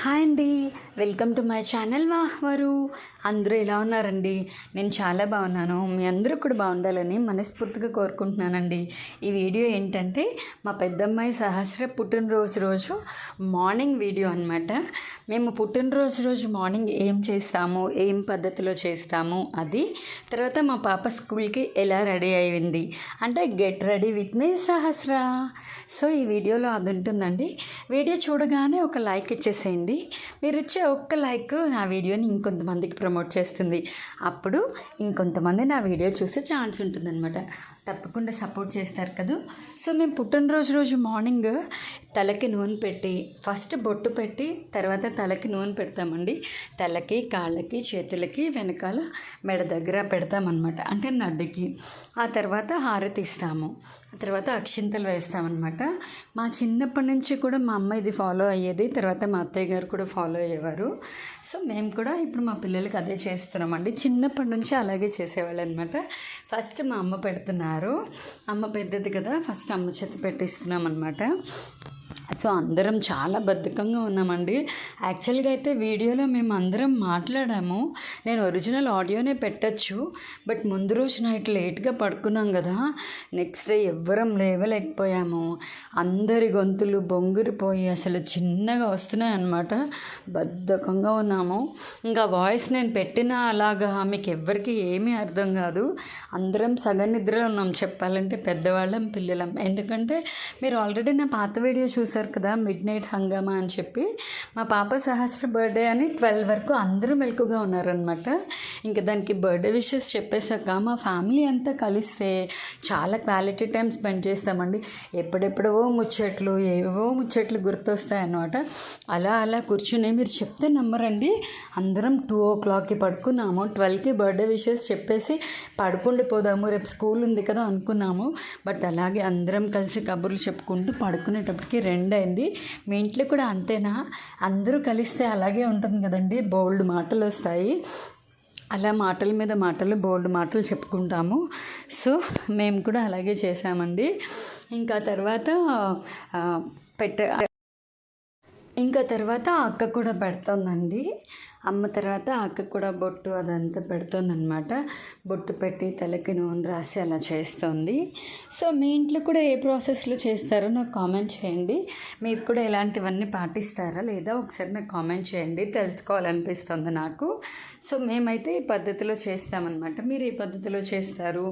Hi అండి, welcome to my channel వాహ్వరు. అందరూ ఎలా ఉన్నారండి? నేను చాలా బాగున్నాను. మీ అందరూ కూడా బాగుండాలని మనస్ఫూర్తిగా కోరుకుంటున్నానండి. ఈ వీడియో ఏంటంటే మా పెద్దమ్మాయి సహస్ర పుట్టినరోజు రోజు మార్నింగ్ వీడియో అనమాట. మేము పుట్టినరోజు రోజు మార్నింగ్ ఏం చేస్తాము, ఏం పద్ధతిలో చేస్తాము, అది తర్వాత మా పాప స్కూల్కి ఎలా రెడీ అయింది అంటే get ready with me Sahasra. So ఈ వీడియోలో అది ఉంటుందండి. వీడియో చూడగానే ఒక లైక్ ఇచ్చేసేయండి. మీరు ఇచ్చే ఒక్క లైక్ నా వీడియోని ఇంకొంతమందికి ప్రమోట్ చేస్తుంది. అప్పుడు ఇంకొంతమంది నా వీడియో చూసే ఛాన్స్ ఉంటుందన్నమాట. తప్పకుండా సపోర్ట్ చేస్తారు కదా. సో మేము పుట్టినరోజు రోజు మార్నింగ్ తలకి నూనె పెట్టి ఫస్ట్ బొట్టు పెట్టి తర్వాత తలకి నూనె పెడతామండి. తలకి, కాళ్ళకి, చేతులకి, వెనకాల మెడ దగ్గర పెడతామన్నమాట, అంటే నడ్డుకి. ఆ తర్వాత హారతి ఇస్తాము, ఆ తర్వాత అక్షింతలు వేస్తామన్నమాట. మా చిన్నప్పటి నుంచి కూడా మా అమ్మ ఇది ఫాలో అయ్యేది, తర్వాత మా అత్తయ్య గారు కూడా ఫాలో అయ్యేవారు. సో మేము కూడా ఇప్పుడు మా పిల్లలకి అదే చేస్తున్నామండి. చిన్నప్పటి నుంచి అలాగే చేసేవాళ్ళు అనమాట. ఫస్ట్ మా అమ్మ పెడుతున్నారు, అమ్మ పెద్దది కదా, ఫస్ట్ అమ్మ చేత పెట్టిస్తున్నాం అనమాట. సో అందరం చాలా బద్ధకంగా ఉన్నామండి. యాక్చువల్గా అయితే వీడియోలో మేము అందరం మాట్లాడాము. నేను ఒరిజినల్ ఆడియోనే పెట్టచ్చు, బట్ ముందు రోజు నైట్ లేట్గా పడుకున్నాం కదా, నెక్స్ట్ డే ఎవ్వరం లేవలేకపోయాము. అందరి గొంతులు బొంగురిపోయి అసలు చిన్నగా వస్తున్నాయి అన్నమాట. బద్ధకంగా ఉన్నాము. ఇంకా వాయిస్ నేను పెట్టినా అలాగా మీకు ఎవ్వరికి ఏమీ అర్థం కాదు. అందరం సగం నిద్రలో ఉన్నాం చెప్పాలంటే, పెద్దవాళ్ళం పిల్లలం. ఎందుకంటే మీరు ఆల్రెడీ నా పాత వీడియో చూసారు కదా, మిడ్ నైట్ హంగామా అని చెప్పి. మా పాప సహస్ర బర్త్డే అని 12 వరకు అందరూ మెలకుగా ఉన్నారనమాట. ఇంకా దానికి బర్త్డే విషెస్ చెప్పేశాక మా ఫ్యామిలీ అంతా కలిస్తే చాలా క్వాలిటీ టైం స్పెండ్ చేస్తామండి. ఎప్పుడెప్పుడో ముచ్చట్లు, ఏవో ముచ్చట్లు గుర్తొస్తాయన్నమాట. అలా కూర్చుని మీరు చెప్తే నమ్మరండి, అందరం 2 o'clockకి పడుకున్నాము. 12కి బర్త్డే విషెస్ చెప్పేసి పడుకుండిపోదాము, రేపు స్కూల్ ఉంది కదా అనుకున్నాము. బట్ అలాగే అందరం కలిసి కబుర్లు చెప్పుకుంటూ పడుకునేటప్పటికి 2 అయింది. మీ ఇంట్లో కూడా అంతేనా? అందరూ కలిస్తే అలాగే ఉంటుంది కదండి, బోల్డ్ మాటలు వస్తాయి. అలా మాటల మీద మాటలు, బోల్డ్ మాటలు చెప్పుకుంటాము. సో మేము కూడా అలాగే చేసామండి. ఇంకా తర్వాత అక్క కూడా పెడుతుందండి. అమ్మ తర్వాత అక్క కూడా బొట్టు అదంతా పెడుతుందన్నమాట. బొట్టు పెట్టి తలకి నూనె రాసి అలా చేస్తుంది. సో మీ ఇంట్లో కూడా ఏ ప్రాసెస్లో చేస్తారో నాకు కామెంట్ చేయండి. మీరు కూడా ఇలాంటివన్నీ పాటిస్తారా లేదా ఒకసారి నాకు కామెంట్ చేయండి, తెలుసుకోవాలనిపిస్తుంది నాకు. సో మేమైతే ఈ పద్ధతిలో చేస్తామన్నమాట. మీరు ఏ పద్ధతిలో చేస్తారు?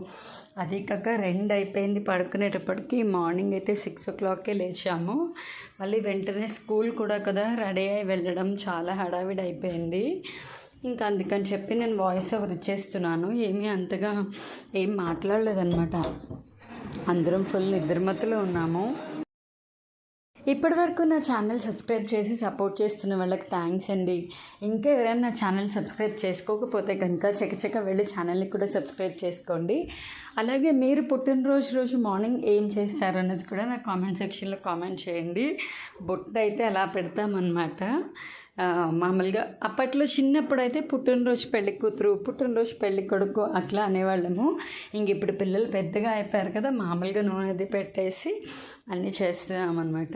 అది కాక 2 అయిపోయింది పడుకునేటప్పటికి. మార్నింగ్ అయితే 6 o'clockకే లేచాము. మళ్ళీ వెంటనే స్కూల్ కూడా కదా, రెడీ అయి వెళ్ళడం చాలా హడావిడి అయిపోయింది. ఇంకా అందుకని చెప్పి నేను వాయిస్ ఓవర్ ఇచ్చేస్తున్నాను. ఏమీ అంతగా ఏం మాట్లాడలేదన్నమాట. అందరం ఫుల్ నిద్రమత్తులో ఉన్నాము. ఇప్పటివరకు నా ఛానల్ సబ్స్క్రైబ్ చేసి సపోర్ట్ చేస్తున్న వాళ్ళకి థ్యాంక్స్ అండి. ఇంకా ఎవరైనా నా ఛానల్ సబ్స్క్రైబ్ చేసుకోకపోతే కనుక చకచక వెళ్ళి ఛానల్ని కూడా సబ్స్క్రైబ్ చేసుకోండి. అలాగే మీరు పుట్టినరోజు రోజు మార్నింగ్ ఏం చేస్తారు అన్నది కూడా నా కామెంట్ సెక్షన్లో కామెంట్ చేయండి. బొట్టు అయితే అలా పెడతామన్నమాట. మామూలుగా అప్పట్లో చిన్నప్పుడు అయితే పుట్టినరోజు పెళ్లి కూతురు, పుట్టినరోజు పెళ్లి కొడుకు అట్లా అనేవాళ్ళము. ఇంక ఇప్పుడు పిల్లలు పెద్దగా అయిపోయారు కదా, మామూలుగా నూనెది పెట్టేసి అన్నీ చేస్తున్నామన్నమాట.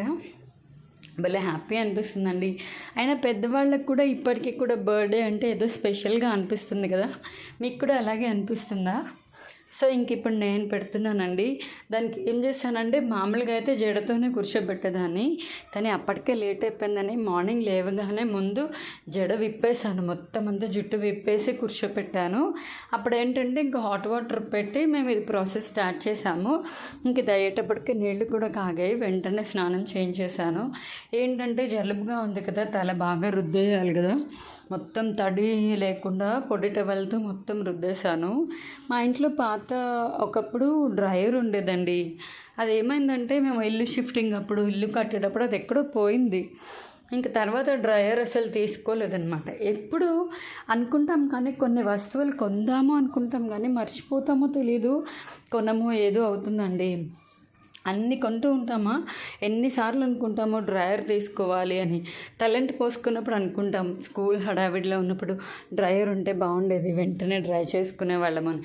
భలే హ్యాపీ అనిపిస్తుందండి. అయినా పెద్దవాళ్ళకు కూడా ఇప్పటికీ కూడా బర్త్డే అంటే ఏదో స్పెషల్గా అనిపిస్తుంది కదా, మీకు కూడా అలాగే అనిపిస్తుందా? సో ఇంక ఇప్పుడు నేను పెడుతున్నానండి. దానికి ఏం చేశానంటే, మామూలుగా అయితే జడతోనే కూర్చోబెట్టేదాన్ని, కానీ అప్పటికే లేట్ అయిపోయిందని మార్నింగ్ లేవగానే ముందు జడ విప్పేశాను, మొత్తం అంతా జుట్టు విప్పేసి కూర్చోపెట్టాను. అప్పుడు ఏంటంటే ఇంకా హాట్ వాటర్ పెట్టి మేము ఇది ప్రాసెస్ స్టార్ట్ చేసాము. ఇంక ఇది అయ్యేటప్పటికి నీళ్లు కూడా కాగాయి. వెంటనే స్నానం చేయించేశాను. ఏంటంటే జలుబుగా ఉంది కదా, తల బాగా రుద్దేయాలి కదా, మొత్తం తడి లేకుండా పొడి టవల్తో మొత్తం రుద్దేశాను. మా ఇంట్లో ఒకప్పుడు డ్రైయర్ ఉండేదండి. అది ఏమైందంటే మేము ఇల్లు షిఫ్టింగ్ అప్పుడు, ఇల్లు కట్టేటప్పుడు అది ఎక్కడో పోయింది. ఇంక తర్వాత డ్రైయర్ అసలు తీసుకోలేదన్నమాట. ఎప్పుడు అనుకుంటాం కానీ కొన్ని వస్తువులు కొందాము అనుకుంటాం కానీ మర్చిపోతామో తెలీదు, కొనమో ఏదో అవుతుందండి. అన్నీ కొంటూ ఉంటామా, ఎన్నిసార్లు అనుకుంటామో డ్రయర్ తీసుకోవాలి అని. తలంటి పోసుకున్నప్పుడు అనుకుంటాం, స్కూల్ హడావిడిలో ఉన్నప్పుడు డ్రయర్ ఉంటే బాగుండేది, వెంటనే డ్రై చేసుకునే వాళ్ళమని.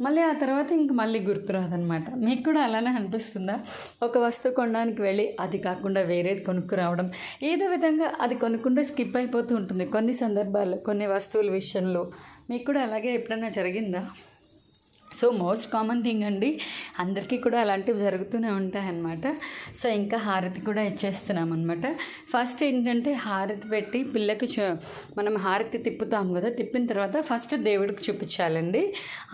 మళ్ళీ ఆ తర్వాత ఇంక మళ్ళీ గుర్తురాదనమాట. మీకు కూడా అలానే అనిపిస్తుందా? ఒక వస్తువు కొనడానికి వెళ్ళి అది కాకుండా వేరేది కొనుక్కురావడం, ఏదో విధంగా అది కొనుక్కుంటే స్కిప్ అయిపోతూ ఉంటుంది కొన్ని సందర్భాల్లో, కొన్ని వస్తువుల విషయంలో. మీకు కూడా అలాగే ఎప్పుడైనా జరిగిందా? సో మోస్ట్ కామన్ థింగ్ అండి, అందరికీ కూడా అలాంటివి జరుగుతూనే ఉంటాయన్నమాట. సో ఇంకా హారతి కూడా ఇచ్చేస్తున్నాం అనమాట. ఫస్ట్ ఏంటంటే హారతి పెట్టి పిల్లకి మనం హారతి తిప్పుతాం కదా, తిప్పిన తర్వాత ఫస్ట్ దేవుడికి చూపించాలండి,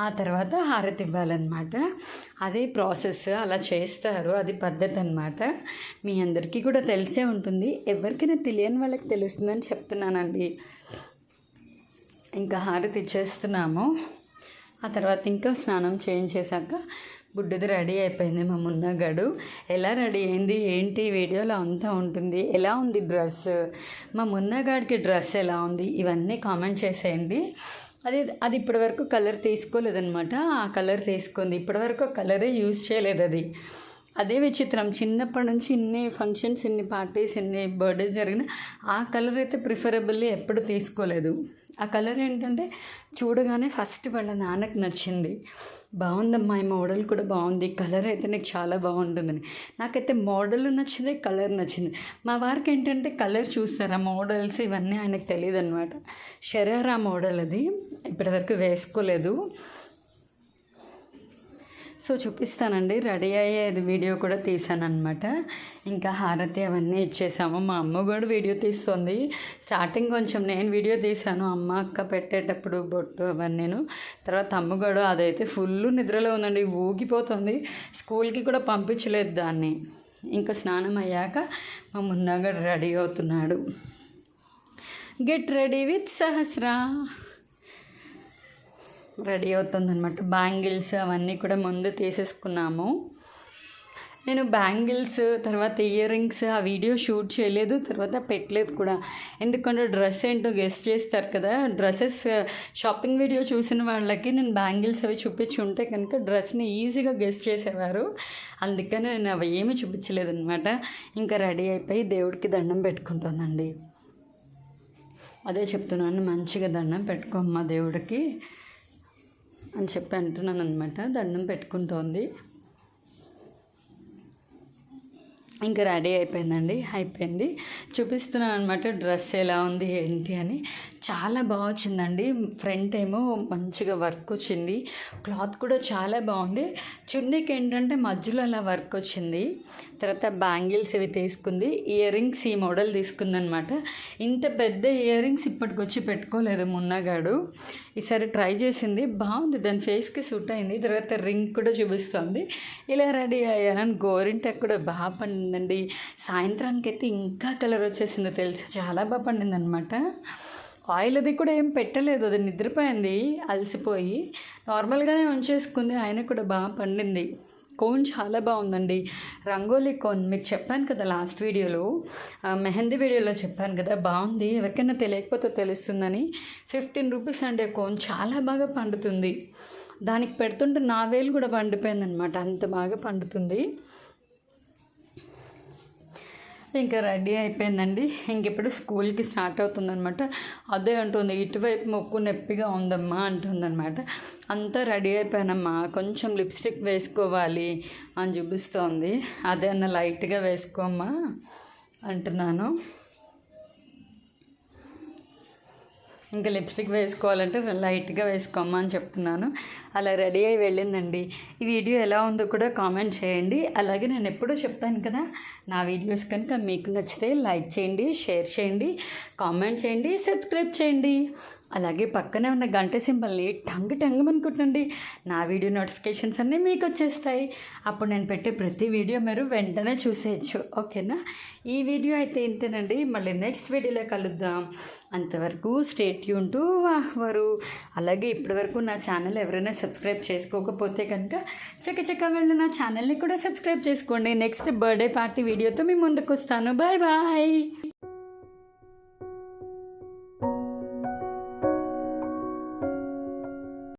ఆ తర్వాత హారతి ఇవ్వాలన్నమాట. అది ప్రాసెస్, అలా చేస్తారు, అది పద్ధతి అనమాట. మీ అందరికీ కూడా తెలిసే ఉంటుంది, ఎవరికైనా తెలియని వాళ్ళకి తెలుస్తుందని చెప్తున్నానండి. ఇంకా హారతి ఇచ్చేస్తున్నాము. ఆ తర్వాత ఇంకా స్నానం చేయించేశాక బుడ్డది రెడీ అయిపోయింది. మా మున్నగాడు ఎలా రెడీ అయింది ఏంటి వీడియోలో అంతా ఉంటుంది. ఎలా ఉంది డ్రెస్, మా మున్నగాడికి డ్రెస్ ఎలా ఉంది, ఇవన్నీ కామెంట్ చేసేయండి. అది ఇప్పటివరకు కలర్ తీసుకోలేదనమాట, ఆ కలర్ తీసుకుంది. ఇప్పటివరకు కలరే యూజ్ చేయలేదు. అదే విచిత్రం, చిన్నప్పటి నుంచి ఇన్ని ఫంక్షన్స్, ఇన్ని పార్టీస్, ఇన్ని బర్త్డేస్ జరిగిన ఆ కలర్ అయితే ప్రిఫరబుల్లీ ఎప్పుడు తీసుకోలేదు. ఆ కలర్ ఏంటంటే చూడగానే ఫస్ట్ వాళ్ళ నాన్నకు నచ్చింది, బాగుందమ్మా ఈ మోడల్ కూడా బాగుంది, కలర్ అయితే నీకు చాలా బాగుంటుందని. నాకైతే మోడల్ నచ్చింది, కలర్ నచ్చింది. మా వారికి ఏంటంటే కలర్ చూస్తారా, మోడల్స్ ఇవన్నీ ఆయనకు తెలియదు అనమాట. షరారా మోడల్ అది ఇప్పటివరకు వేసుకోలేదు. సో చూపిస్తానండి, రెడీ అయ్యేది వీడియో కూడా తీసాను అనమాట. ఇంకా హారతి అవన్నీ ఇచ్చేసాము. మా అమ్మ కూడా వీడియో తీస్తుంది. స్టార్టింగ్ కొంచెం నేను వీడియో తీసాను, అమ్మ అక్క పెట్టేటప్పుడు బొట్టు అవన్నీ. తర్వాత అమ్మగాడు అదైతే ఫుల్ నిద్రలో ఉందండి, ఊగిపోతుంది. స్కూల్కి కూడా పంపించలేదు దాన్ని. ఇంకా స్నానం అయ్యాక మా మున్నగాడు రెడీ అవుతున్నాడు. Get ready with Sahasra ready అవుతుందన్నమాట. బ్యాంగిల్స్ అవన్నీ కూడా ముందు తీసేసుకున్నాము. నేను బ్యాంగిల్స్ తర్వాత ఇయర్ రింగ్స్ ఆ వీడియో షూట్ చేయలేదు, తర్వాత పెట్టలేదు కూడా. ఎందుకంటే డ్రెస్ ఏంటో గెస్ట్ చేస్తారు కదా, డ్రెస్సెస్ షాపింగ్ వీడియో చూసిన వాళ్ళకి నేను బ్యాంగిల్స్ అవి చూపించి ఉంటే కనుక డ్రెస్ని ఈజీగా గెస్ట్ చేసేవారు. అందుకని నేను అవి ఏమీ చూపించలేదు అనమాట. ఇంకా రెడీ అయిపోయి దేవుడికి దండం పెట్టుకుంటుందండి. అదే చెప్తున్నాను, మంచిగా దండం పెట్టుకోమ్మా దేవుడికి అని చెప్పి అంటున్నాను అనమాట. దండం పెట్టుకుంటోంది. ఇంకా రెడీ అయిపోయింది. చూపిస్తున్నాను అనమాట డ్రెస్ ఎలా ఉంది ఏంటి అని. చాలా బాగా వచ్చిందండి. ఫ్రంట్ ఏమో మంచిగా వర్క్ వచ్చింది, క్లాత్ కూడా చాలా బాగుంది. చున్నీకి ఏంటంటే మధ్యలో అలా వర్క్ వచ్చింది. తర్వాత బ్యాంగిల్స్ ఇవి తీసుకుంది. ఇయర్ రింగ్స్ ఈ మోడల్ తీసుకుందనమాట. ఇంత పెద్ద ఇయర్ రింగ్స్ ఇప్పటికొచ్చి పెట్టుకోలేదు మున్నగాడు. ఈసారి ట్రై చేసింది, బాగుంది, దాని ఫేస్కి సూట్ అయింది. తర్వాత రింగ్ కూడా చూపిస్తుంది. ఇలా రెడీ అయ్యాను. గోరింటాకు కూడా బాగా పండిందండి. సాయంత్రానికి అయితే ఇంకా కలర్ వచ్చేసింది తెలుసా, చాలా బాగా పండింది అనమాట. ఆయిల్ అది కూడా ఏం పెట్టలేదు, అది నిద్రపోయింది అలసిపోయి, నార్మల్గానే ఉంచేసుకుంది. ఆయన కూడా బాగా పండింది. కోన్ చాలా బాగుందండి, రంగోలీ కోన్. మీకు చెప్పాను కదా లాస్ట్ వీడియోలో, మెహందీ వీడియోలో చెప్పాను కదా, బాగుంది. ఎవరికైనా తెలియకపోతే తెలుస్తుందని. 15 రూపీస్ అండి కోన్, చాలా బాగా పండుతుంది. దానికి పెడుతుంటే నా వేలు కూడా పండిపోయిందనమాట, అంత బాగా పండుతుంది. ఇంకా రెడీ అయిపోయిందండి. ఇంకెప్పుడు స్కూల్కి స్టార్ట్ అవుతుందనమాట. అదే అంటుంది, ఇటువైపు మొక్కు నొప్పిగా ఉందమ్మా అంటుందన్నమాట. అంతా రెడీ అయిపోయానమ్మా, కొంచెం లిప్స్టిక్ వేసుకోవాలి అని చూపిస్తోంది. అదే అన్న లైట్గా వేసుకోమ్మా అంటున్నాను. ఇంకా లిప్స్టిక్ వేసుకోవాలంటే లైట్గా వేసుకోమ్మా అని చెప్తున్నాను. అలా రెడీ అయి వెళ్ళిందండి. ఈ వీడియో ఎలా ఉందో కూడా కామెంట్ చేయండి. అలాగే నేను ఎప్పుడూ చెప్తాను కదా, నా వీడియోస్ కనుక మీకు నచ్చితే లైక్ చేయండి, షేర్ చేయండి, కామెంట్ చేయండి, సబ్స్క్రైబ్ చేయండి. అలాగే పక్కనే ఉన్న గంట సింబల్ని టంగమని కొట్టండి. నా వీడియో నోటిఫికేషన్స్ అన్నీ మీకు వచ్చేస్తాయి. అప్పుడు నేను పెట్టే ప్రతి వీడియో మీరు వెంటనే చూసేయచ్చు. ఓకేనా? ఈ వీడియో అయితే ఇంతేనండి. మళ్ళీ నెక్స్ట్ వీడియోలో కలుద్దాం. అంతవరకు స్టే ట్యూన్ టు వాహ్వరు. అలాగే ఇప్పటివరకు నా ఛానల్ ఎవరైనా సబ్స్క్రైబ్ చేసుకోకపోతే కనుక చక్కచక్క వెళ్ళి నా ఛానల్ని కూడా సబ్స్క్రైబ్ చేసుకోండి. నెక్స్ట్ బర్త్డే పార్టీ వీడియోతో మీ ముందుకు వస్తాను. Bye bye.